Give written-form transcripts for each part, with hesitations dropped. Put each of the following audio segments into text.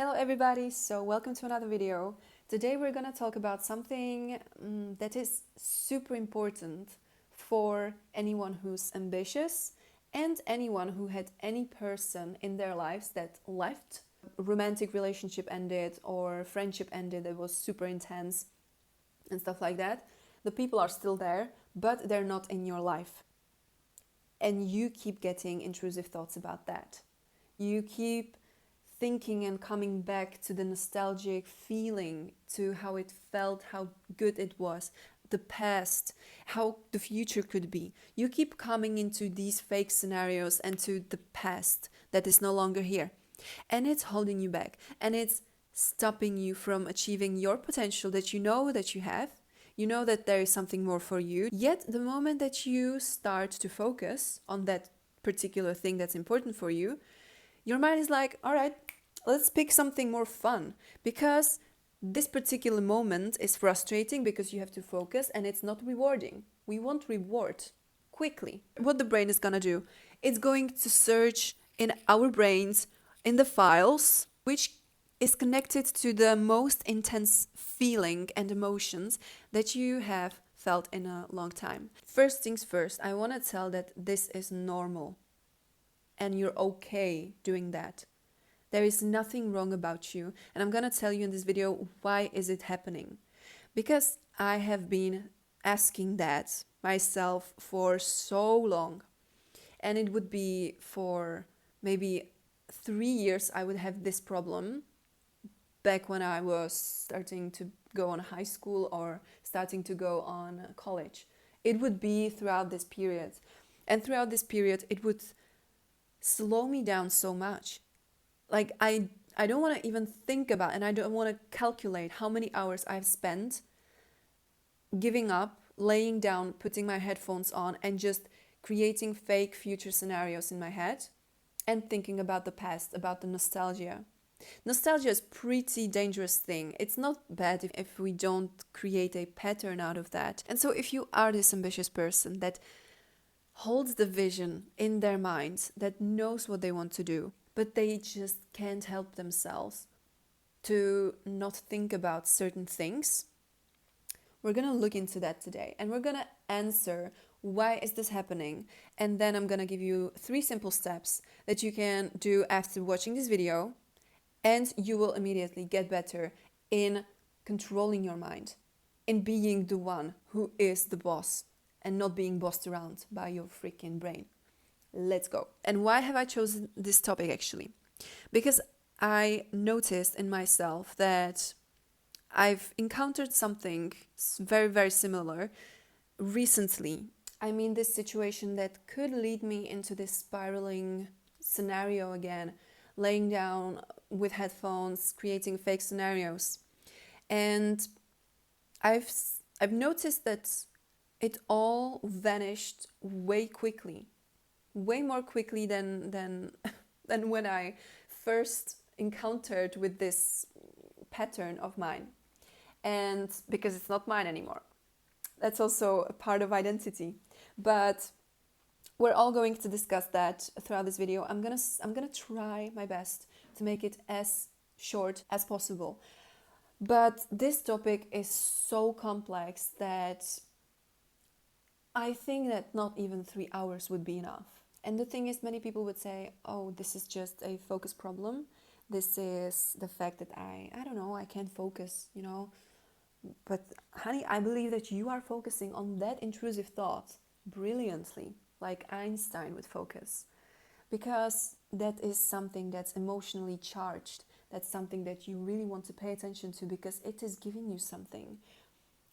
Hello everybody, so welcome to another video. Today we're gonna talk about something that is super important for anyone who's ambitious and anyone who had any person in their lives that left, romantic relationship ended or friendship ended that was super intense and stuff like that. The people are still there, but they're not in your life. And you keep getting intrusive thoughts about that. You keep thinking and coming back to the nostalgic feeling, to how it felt, how good it was, the past, how the future could be. You keep coming into these fake scenarios and to the past that is no longer here. And it's holding you back, and it's stopping you from achieving your potential that you have. You know that there is something more for you. Yet the moment that you start to focus on that particular thing that's important for you, your mind is like, all right, let's pick something more fun, because this particular moment is frustrating because you have to focus and it's not rewarding. We want reward quickly. What the brain is gonna do, it's going to search in our brains, in the files, which is connected to the most intense feeling and emotions that you have felt in a long time. First things first, I want to tell that this is normal and you're okay doing that. There is nothing wrong about you, and I'm gonna tell you in this video why is it happening. Because I have been asking that myself for so long, and it would be for maybe 3 years I would have this problem back when I was starting to go on high school or starting to go on college. It would be throughout this period, and throughout this period it would slow me down so much. Like I don't want to even think about, and I don't want to calculate how many hours I've spent giving up, laying down, putting my headphones on and just creating fake future scenarios in my head and thinking about the past, about the nostalgia. Nostalgia is a pretty dangerous thing. It's not bad if we don't create a pattern out of that. And so if you are this ambitious person that holds the vision in their mind, that knows what they want to do, but they just can't help themselves to not think about certain things, we're going to look into that today, and we're going to answer why is this happening, and then I'm going to give you 3 simple steps that you can do after watching this video, and you will immediately get better in controlling your mind, in being the one who is the boss and not being bossed around by your freaking brain. Let's go. And why have I chosen this topic actually? Because I noticed in myself that I've encountered something very, very similar recently. I mean, this situation that could lead me into this spiraling scenario again, laying down with headphones, creating fake scenarios. And I've noticed that it all vanished way quickly. Way more quickly than than when I first encountered with this pattern of mine. And because it's not mine anymore. That's also a part of identity. But we're all going to discuss that throughout this video. I'm gonna try my best to make it as short as possible. But this topic is so complex that I think that not even 3 hours would be enough. And the thing is, many people would say, oh, this is just a focus problem. This is the fact that I don't know, I can't focus, you know. But honey, I believe that you are focusing on that intrusive thought brilliantly, like Einstein would focus. Because that is something that's emotionally charged. That's something that you really want to pay attention to, because it is giving you something.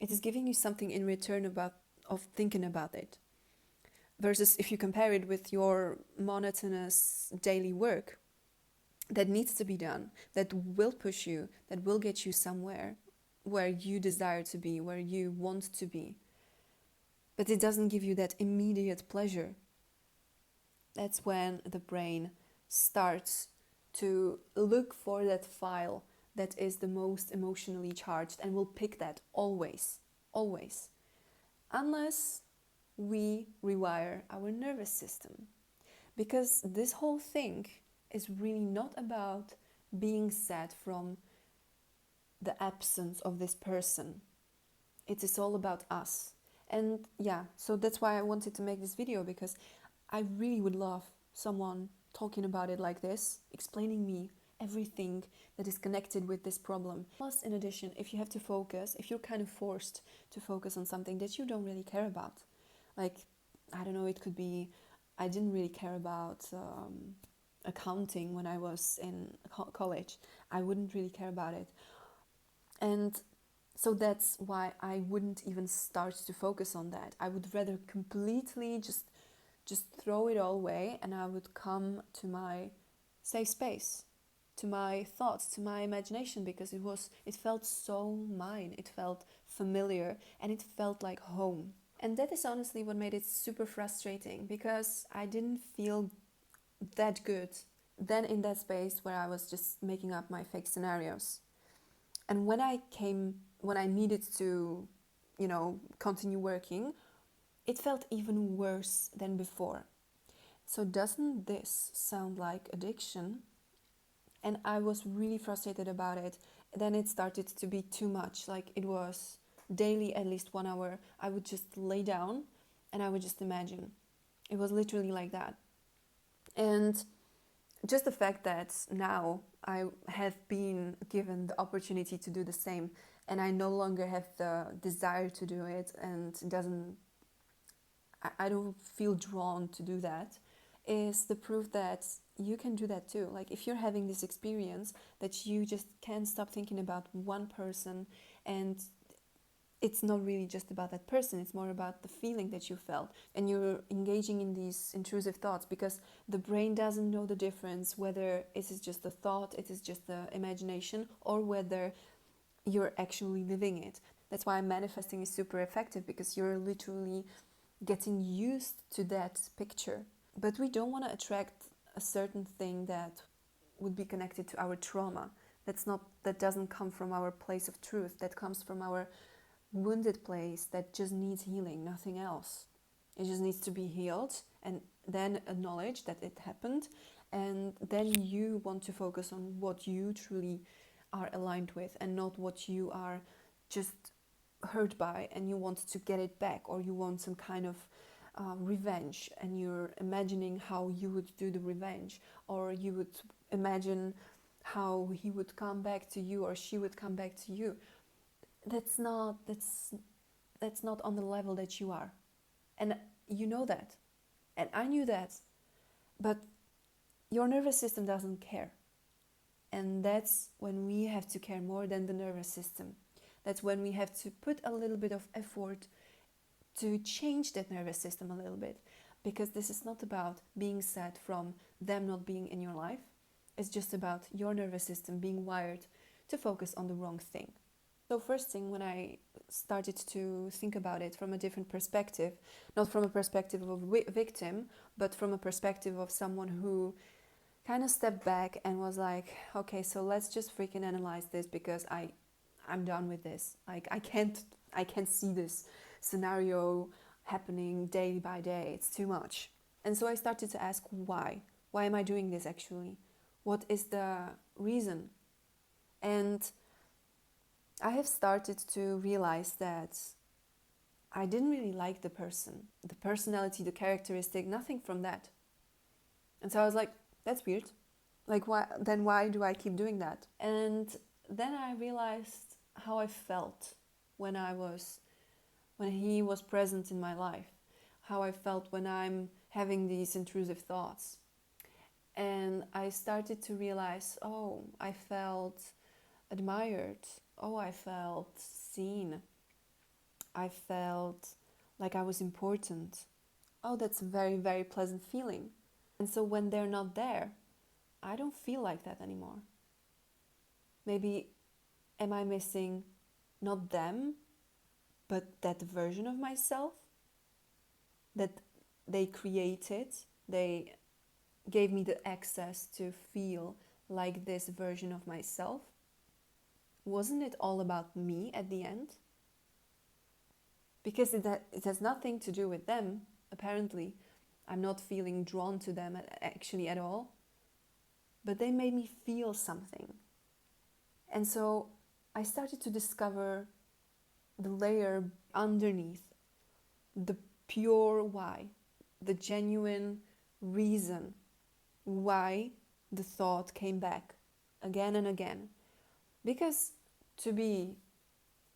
It is giving you something in return of thinking about it. Versus if you compare it with your monotonous daily work that needs to be done, that will push you, that will get you somewhere where you desire to be, where you want to be. But it doesn't give you that immediate pleasure. That's when the brain starts to look for that file that is the most emotionally charged and will pick that always, always. Unless we rewire our nervous system. Because this whole thing is really not about being sad from the absence of this person. It is all about us. And yeah, so that's why I wanted to make this video, because I really would love someone talking about it like this, explaining me everything that is connected with this problem. Plus, in addition, if you have to focus, if you're kind of forced to focus on something that you don't really care about, like, I don't know, it could be, I didn't really care about accounting when I was in college. I wouldn't really care about it. And so that's why I wouldn't even start to focus on that. I would rather completely just throw it all away, and I would come to my safe space, to my thoughts, to my imagination, because it felt so mine. It felt familiar and it felt like home. And that is honestly what made it super frustrating, because I didn't feel that good then in that space where I was just making up my fake scenarios. And when I needed to, continue working, it felt even worse than before. So doesn't this sound like addiction? And I was really frustrated about it. Then it started to be too much. Like, it was daily, at least 1 hour. I would just lay down and I would just imagine. It was literally like that. And just the fact that now I have been given the opportunity to do the same, and I no longer have the desire to do it, and I don't feel drawn to do that, is the proof that you can do that too. Like, if you're having this experience that you just can't stop thinking about one person, and it's not really just about that person, it's more about the feeling that you felt, and you're engaging in these intrusive thoughts, because the brain doesn't know the difference whether it is just a thought, it is just the imagination, or whether you're actually living it. That's why manifesting is super effective, because you're literally getting used to that picture. But we don't want to attract a certain thing that would be connected to our trauma. That doesn't come from our place of truth. That comes from our wounded place that just needs healing, nothing else. It just needs to be healed, and then acknowledge that it happened, and then you want to focus on what you truly are aligned with, and not what you are just hurt by and you want to get it back, or you want some kind of revenge, and you're imagining how you would do the revenge, or you would imagine how he would come back to you or she would come back to you. That's not on the level that you are, and you know that, and I knew that, but your nervous system doesn't care. And that's when we have to care more than the nervous system. That's when we have to put a little bit of effort to change that nervous system a little bit, because this is not about being sad from them not being in your life. It's just about your nervous system being wired to focus on the wrong thing. So first thing, when I started to think about it from a different perspective, not from a perspective of a victim, but from a perspective of someone who kind of stepped back and was like, okay, so let's just freaking analyze this, because I'm done with this. Like, I can't see this scenario happening day by day. It's too much. And so I started to ask why. Why am I doing this actually? What is the reason? And I have started to realize that I didn't really like the person, the personality, the characteristic, nothing from that. And so I was like, that's weird. Like, why do I keep doing that? And then I realized how I felt when he was present in my life, how I felt when I'm having these intrusive thoughts. And I started to realize, oh, I felt admired. Oh, I felt seen. I felt like I was important. Oh, that's a very, very pleasant feeling. And so when they're not there, I don't feel like that anymore. Maybe am I missing not them, but that version of myself that they created? They gave me the access to feel like this version of myself. Wasn't it all about me at the end? Because it has nothing to do with them, apparently. I'm not feeling drawn to them actually at all. but they made me feel something. And so I started to discover the layer underneath, the pure why, the genuine reason why the thought came back again and again. Because to be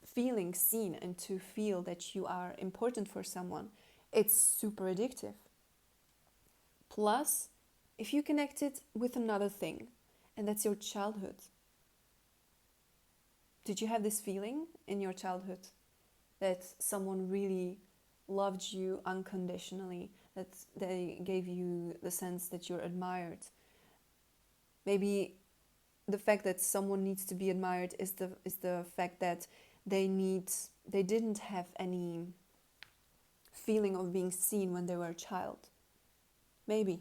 feeling seen and to feel that you are important for someone, it's super addictive. Plus, if you connect it with another thing, and that's your childhood. Did you have this feeling in your childhood that someone really loved you unconditionally, that they gave you the sense that you're admired? Maybe the fact that someone needs to be admired is the fact that they didn't have any feeling of being seen when they were a child. Maybe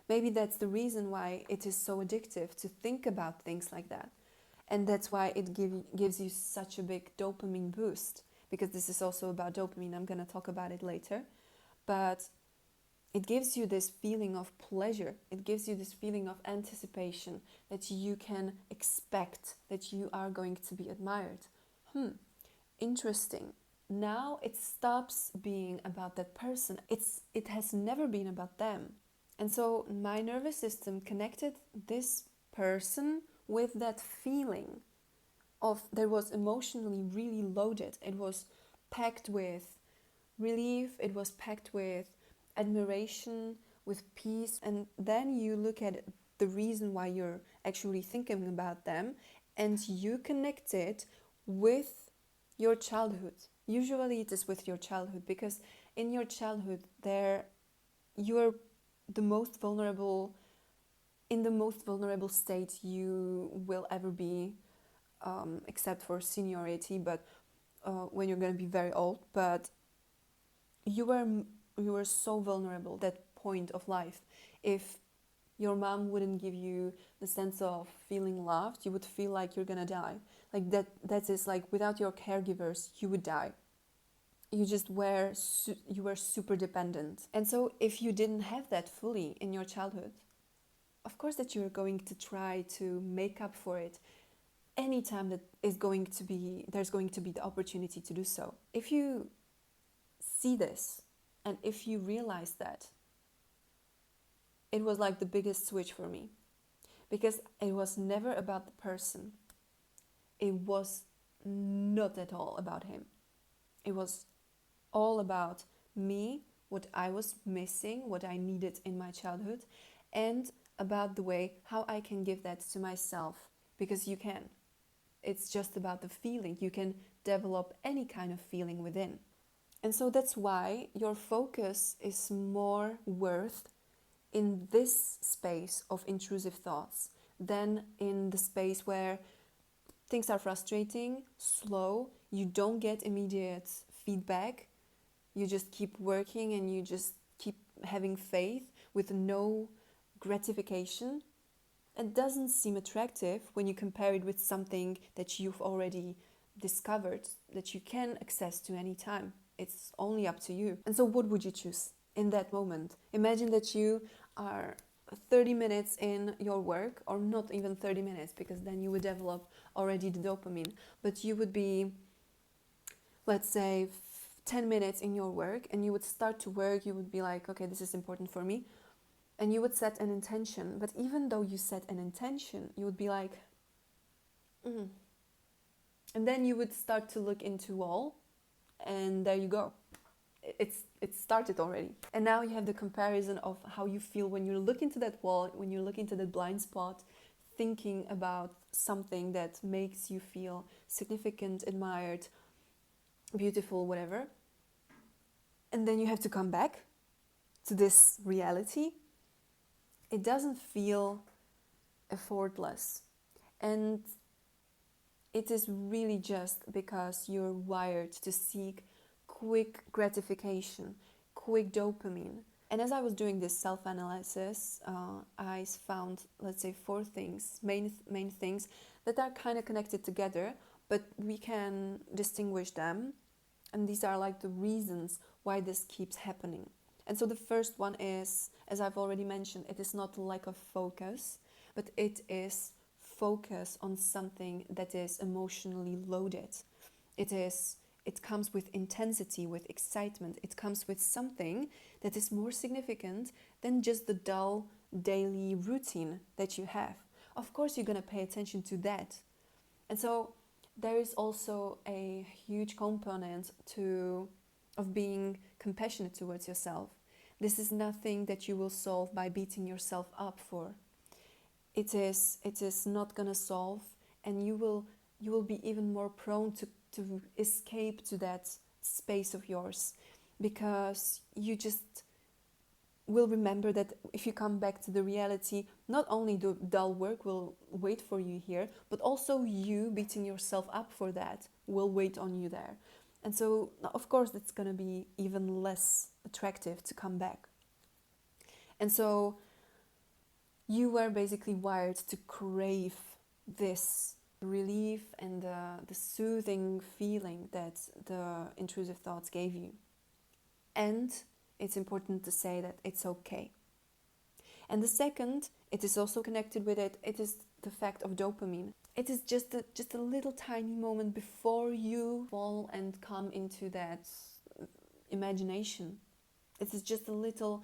that's the reason why it is so addictive to think about things like that. And that's why it gives you such a big dopamine boost, because this is also about dopamine. I'm going to talk about it later. But it gives you this feeling of pleasure. It gives you this feeling of anticipation that you can expect that you are going to be admired. Interesting. Now it stops being about that person. It has never been about them. And so my nervous system connected this person with that feeling of, that was emotionally really loaded. It was packed with relief, it was packed with admiration, with peace. And then you look at the reason why you're actually thinking about them, and you connect it with your childhood. Usually it is with your childhood, because in your childhood you're the most vulnerable, in the most vulnerable state you will ever be, except for seniority, but when you're going to be very old. But you were so vulnerable that point of life. If your mom wouldn't give you the sense of feeling loved, you would feel like you're gonna die. Like that is like, without your caregivers, you would die. You just you were super dependent. And so if you didn't have that fully in your childhood, of course that you're going to try to make up for it anytime that there's going to be the opportunity to do so. If you see this, and if you realize that, it was like the biggest switch for me, because it was never about the person. It was not at all about him. It was all about me, what I was missing, what I needed in my childhood, and about the way how I can give that to myself, because you can. It's just about the feeling. You can develop any kind of feeling within. And so that's why your focus is more worth in this space of intrusive thoughts than in the space where things are frustrating, slow, you don't get immediate feedback, you just keep working and you just keep having faith with no gratification. It doesn't seem attractive when you compare it with something that you've already discovered, that you can access to any time. It's only up to you. And so what would you choose in that moment? Imagine that you are 30 minutes in your work, or not even 30 minutes, because then you would develop already the dopamine, but you would be, let's say, 10 minutes in your work, and you would start to work. You would be like, okay, this is important for me, and you would set an intention. But even though you set an intention, you would be like, and then you would start to look into wall, and there you go. It started already. And now you have the comparison of how you feel when you look into that wall, when you look into that blind spot, thinking about something that makes you feel significant, admired, beautiful, whatever. And then you have to come back to this reality. It doesn't feel effortless. And it is really just because you're wired to seek quick gratification, quick dopamine. And as I was doing this self-analysis, I found, let's say, 4 things, main things that are kind of connected together, but we can distinguish them. And these are like the reasons why this keeps happening. And so the first one is, as I've already mentioned, it is not a lack of focus, but it is focus on something that is emotionally loaded. It comes with intensity, with excitement. It comes with something that is more significant than just the dull daily routine that you have. Of course, you're going to pay attention to that. And so there is also a huge component of being compassionate towards yourself. This is nothing that you will solve by beating yourself up for. It is not gonna solve, and you will be even more prone to escape to that space of yours, because you just will remember that if you come back to the reality, not only the dull work will wait for you here, but also you beating yourself up for that will wait on you there. And so, of course, it's going to be even less attractive to come back. And so, you were basically wired to crave this relief and the soothing feeling that the intrusive thoughts gave you. And it's important to say that it's okay. And the second, it is also connected with it, it is the fact of dopamine. It is just a little tiny moment before you fall and come into that imagination. It is just a little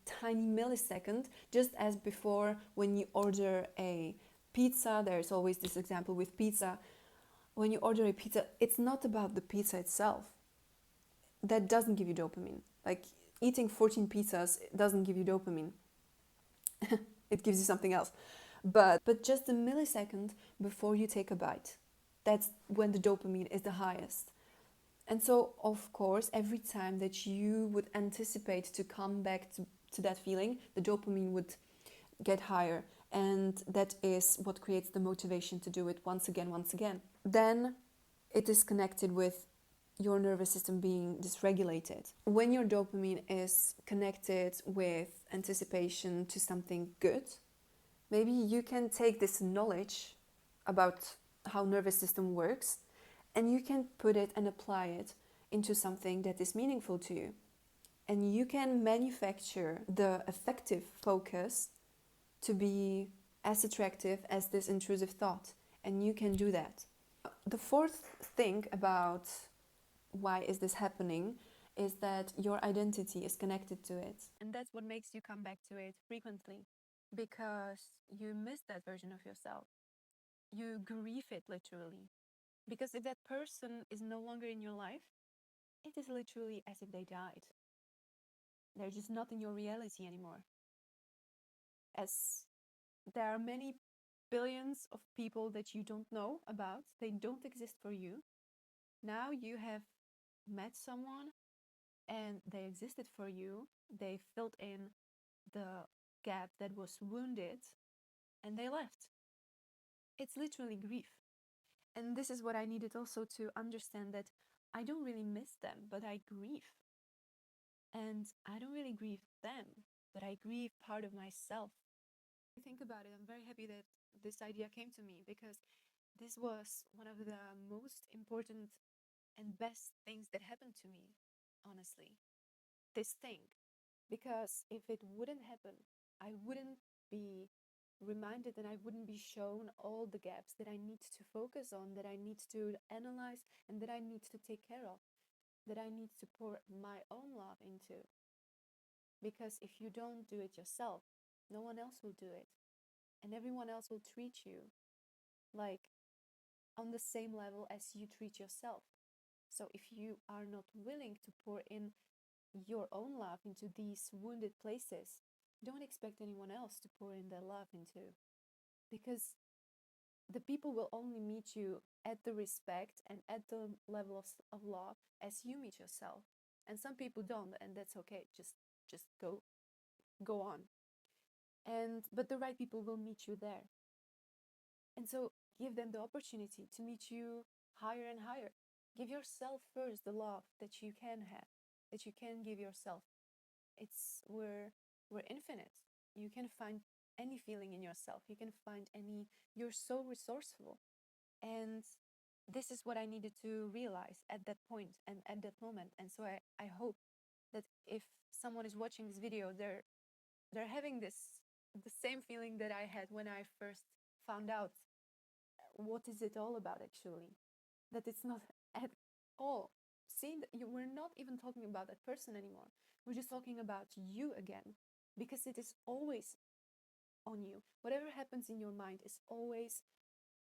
tiny millisecond, just as before when you order a pizza. There's always this example with pizza. When you order a pizza, it's not about the pizza itself. That doesn't give you dopamine. Like eating 14 pizzas doesn't give you dopamine. It gives you something else. But just a millisecond before you take a bite, that's when the dopamine is the highest. And so, of course, every time that you would anticipate to come back to that feeling, the dopamine would get higher. And that is what creates the motivation to do it once again. Then it is connected with your nervous system being dysregulated. When your dopamine is connected with anticipation to something good, maybe you can take this knowledge about how nervous system works and you can put it and apply it into something that is meaningful to you. And you can manufacture the effective focus to be as attractive as this intrusive thought. And you can do that. The fourth thing about why is this happening is that your identity is connected to it. And that's what makes you come back to it frequently, because you miss that version of yourself. You grieve it literally. Because if that person is no longer in your life, it is literally as if they died. They're just not in your reality anymore. As there are many billions of people that you don't know about, they don't exist for you. Now you have met someone and they existed for you. They filled in the gap that was wounded and they left. It's literally grief. And this is what I needed also to understand, that I don't really miss them, but I grieve. And I don't really grieve them, but I grieve part of myself. Think about it, I'm very happy that this idea came to me, because this was one of the most important and best things that happened to me, honestly. This thing. Because if it wouldn't happen, I wouldn't be reminded and I wouldn't be shown all the gaps that I need to focus on, that I need to analyze, and that I need to take care of, that I need to pour my own love into. Because if you don't do it yourself, no one else will do it. And everyone else will treat you like on the same level as you treat yourself. So if you are not willing to pour in your own love into these wounded places, don't expect anyone else to pour in their love into. Because the people will only meet you at the respect and at the level of love as you meet yourself. And some people don't, and that's okay. Just go on. But the right people will meet you there. And so give them the opportunity to meet you higher and higher. Give yourself first the love that you can have, that you can give yourself. We're infinite. You can find any feeling in yourself. You can find any, you're so resourceful. And this is what I needed to realize at that point and at that moment. And so I hope that if someone is watching this video, they're having this the same feeling that I had when I first found out what is it all about actually. That it's not at all. See, we're not even talking about that person anymore. We're just talking about you again, because it is always on you. Whatever happens in your mind is always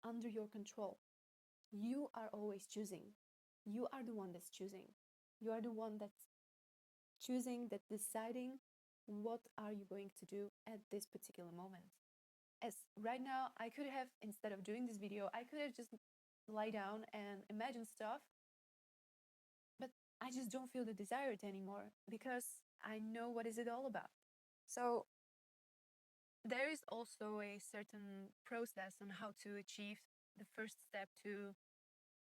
under your control. You are always choosing. You are the one that's choosing. You are the one that's choosing, that deciding what are you going to do at this particular moment. As right now, I could have, instead of doing this video, I could have just lie down and imagine stuff, but I just don't feel the desire anymore because I know what is it all about. So there is also a certain process on how to achieve the first step to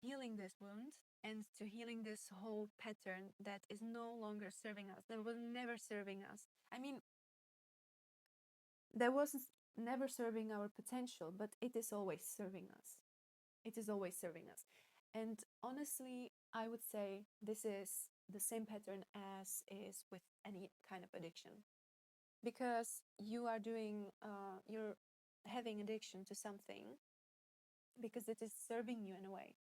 healing this wound and to healing this whole pattern that is no longer serving us, that was never serving us. I mean, that was never serving our potential, but it is always serving us. It is always serving us. And honestly, I would say this is the same pattern as is with any kind of addiction. Because you're having addiction to something because it is serving you in a way.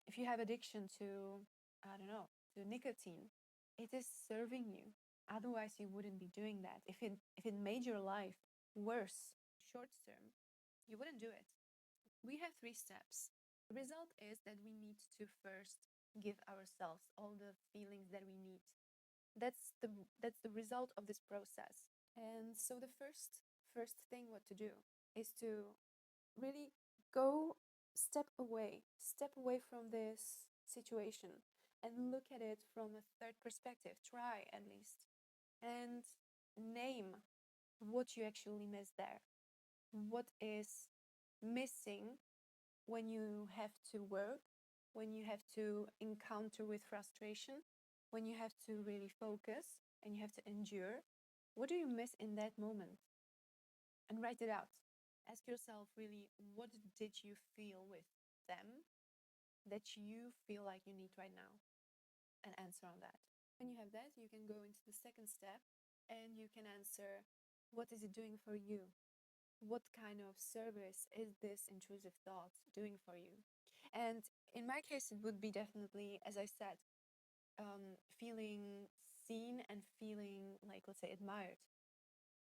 If you have addiction to, I don't know, to nicotine, it is serving you. Otherwise, you wouldn't be doing that. If it made your life worse short term, you wouldn't do it. We have 3 steps. The result is that we need to first give ourselves all the feelings that we need. That's the result of this process. And so the first thing what to do is to really go step away from this situation and look at it from a third perspective. Try at least, and name what you actually miss there. What is missing when you have to work, when you have to encounter with frustration, when you have to really focus and you have to endure? What do you miss in that moment? And write it out. Ask yourself really, what did you feel with them that you feel like you need right now? And answer on that. When you have that, you can go into the second step and you can answer, what is it doing for you? What kind of service is this intrusive thought doing for you? And in my case, it would be definitely, as I said, feeling seen and feeling like, let's say, admired.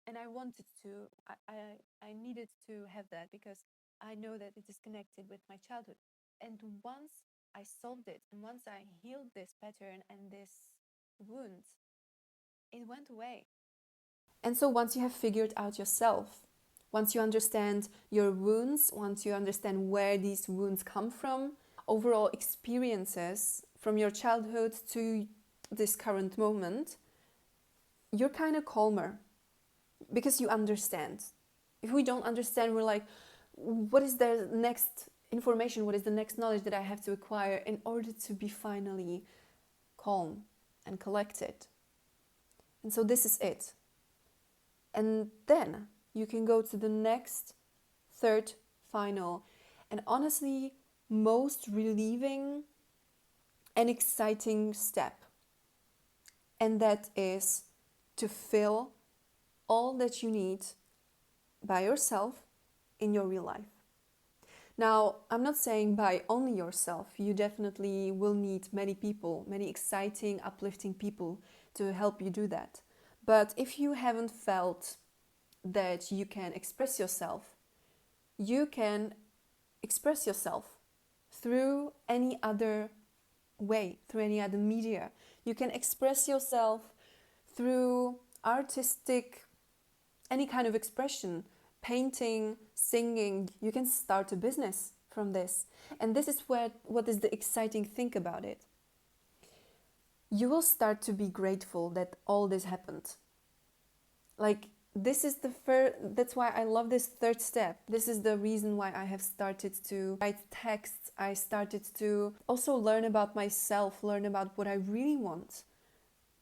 And I wanted to, I needed to have that because I know that it is connected with my childhood. And once I solved it, and once I healed this pattern and this wound, it went away. And so once you have figured out yourself, once you understand your wounds, once you understand where these wounds come from, overall experiences from your childhood to this current moment, you're kind of calmer because you understand. If we don't understand, we're like, what is the next information? What is the next knowledge that I have to acquire in order to be finally calm and collected? And so this is it. And then you can go to the next, third, final, and honestly, most relieving and exciting step. And that is to fill all that you need by yourself in your real life. Now, I'm not saying by only yourself. You definitely will need many people, many exciting, uplifting people to help you do that. But if you haven't felt that you can express yourself, you can express yourself through any other way, through any other media. You can express yourself through artistic, any kind of expression, painting, singing. You can start a business from this. And this is what is the exciting thing about it. You will start to be grateful that all this happened. Like, this is that's why I love this third step. This is the reason why I have started to write texts. I started to also learn about myself, learn about what I really want.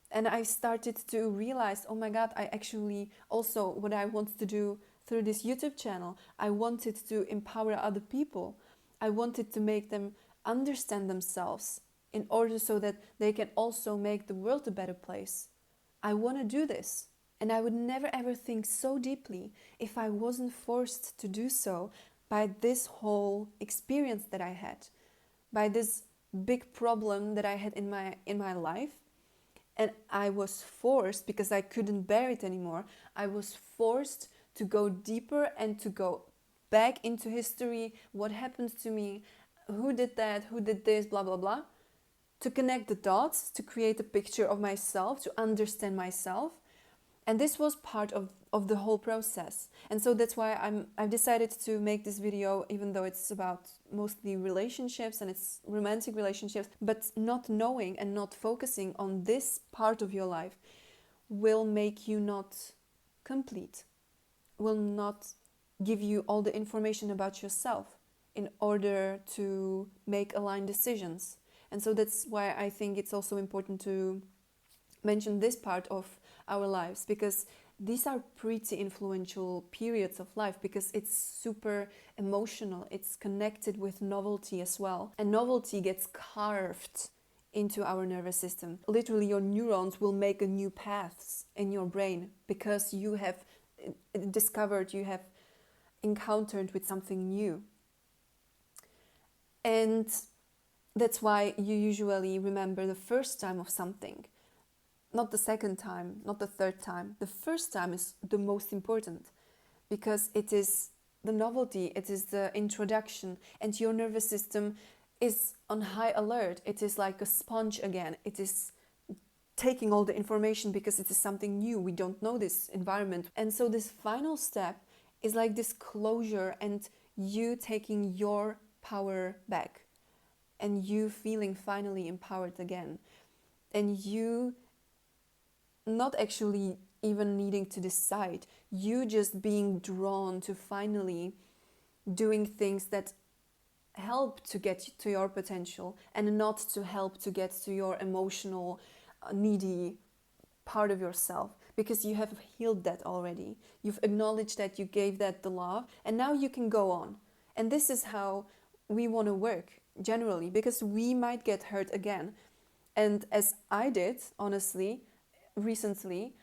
And I started to realize, oh my God, I actually also, what I wanted to do through this YouTube channel, I wanted to empower other people. I wanted to make them understand themselves in order so that they can also make the world a better place. I want to do this. And I would never ever think so deeply if I wasn't forced to do so by this whole experience that I had, by this big problem that I had in my life. And I was forced, because I couldn't bear it anymore, I was forced to go deeper and to go back into history, what happened to me, who did that, who did this, blah, blah, blah, to connect the dots, to create a picture of myself, to understand myself. And this was part of the whole process. And so that's why I've decided to make this video, even though it's about mostly relationships and it's romantic relationships, but not knowing and not focusing on this part of your life will make you not complete, will not give you all the information about yourself in order to make aligned decisions. And so that's why I think it's also important to mention this part of our lives, because these are pretty influential periods of life, because it's super emotional, it's connected with novelty as well, and novelty gets carved into our nervous system. Literally, your neurons will make a new paths in your brain because you have discovered, you have encountered with something new. And that's why you usually remember the first time of something, not the second time, not the third time. The first time is the most important, because it is the novelty, it is the introduction, and your nervous system is on high alert. It is like a sponge again. It is taking all the information because it is something new. We don't know this environment. And so this final step is like this closure and you taking your power back and you feeling finally empowered again. And you not actually even needing to decide, you just being drawn to finally doing things that help to get to your potential and not to help to get to your emotional, needy part of yourself, because you have healed that already. You've acknowledged that, you gave that the love, and now you can go on. And this is how we want to work generally, because we might get hurt again. And as I did, honestly, recently,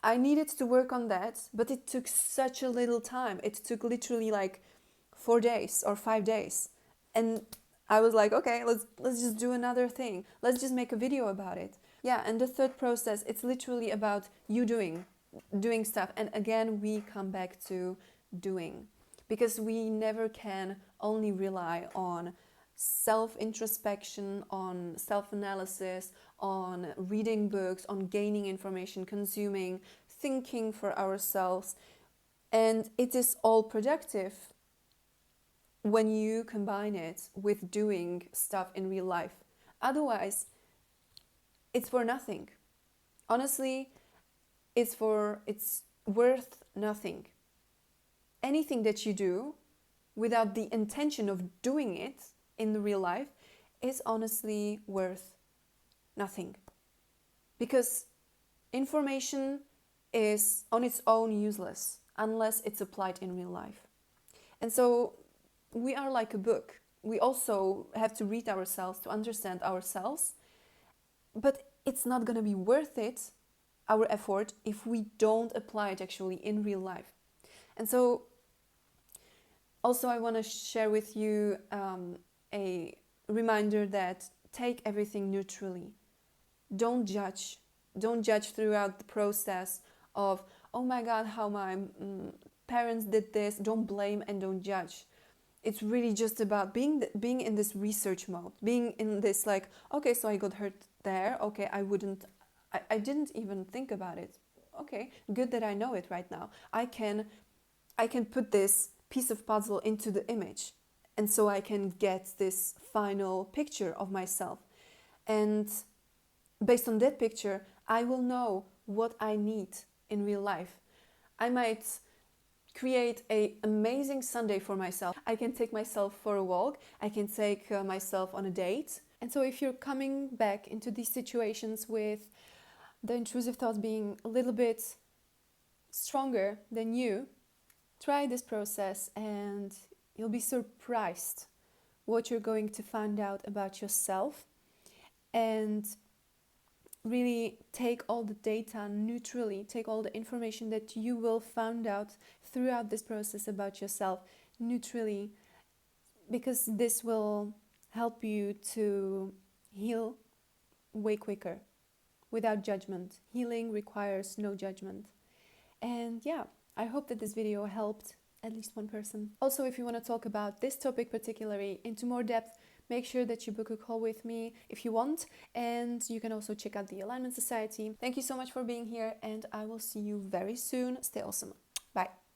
I needed to work on that, but it took such a little time. It took literally like 4 days or 5 days. And I was like, okay, let's just do another thing. Let's just make a video about it. Yeah, and the third process, it's literally about you doing stuff. And again, we come back to doing, because we never can only rely on self-introspection, on self-analysis, on reading books, on gaining information, consuming, thinking for ourselves. And it is all productive when you combine it with doing stuff in real life. Otherwise, it's for nothing. Honestly, it's worth nothing. Anything that you do without the intention of doing it in the real life is honestly worth nothing. Because information is on its own useless unless it's applied in real life. And so we are like a book. We also have to read ourselves to understand ourselves, but it's not going to be worth it, our effort, if we don't apply it actually in real life. And so also I want to share with you a reminder that take everything neutrally. Don't judge. Don't judge throughout the process of, oh my God, how my parents did this. Don't blame and don't judge. It's really just about being in this research mode, being in this like, okay, so I got hurt there. Okay, I didn't even think about it. Okay, good that I know it right now. I can put this piece of puzzle into the image, and so I can get this final picture of myself. And based on that picture, I will know what I need in real life. I might create an amazing Sunday for myself. I can take myself for a walk. I can take myself on a date. And so if you're coming back into these situations with the intrusive thoughts being a little bit stronger than you, try this process and you'll be surprised what you're going to find out about yourself. And really take all the data neutrally, take all the information that you will find out throughout this process about yourself neutrally, because this will help you to heal way quicker without judgment. Healing requires no judgment. And yeah, I hope that this video helped at least one person. Also, if you want to talk about this topic particularly into more depth, make sure that you book a call with me if you want. And you can also check out the Alignment Society. Thank you so much for being here, and I will see you very soon. Stay awesome. Bye.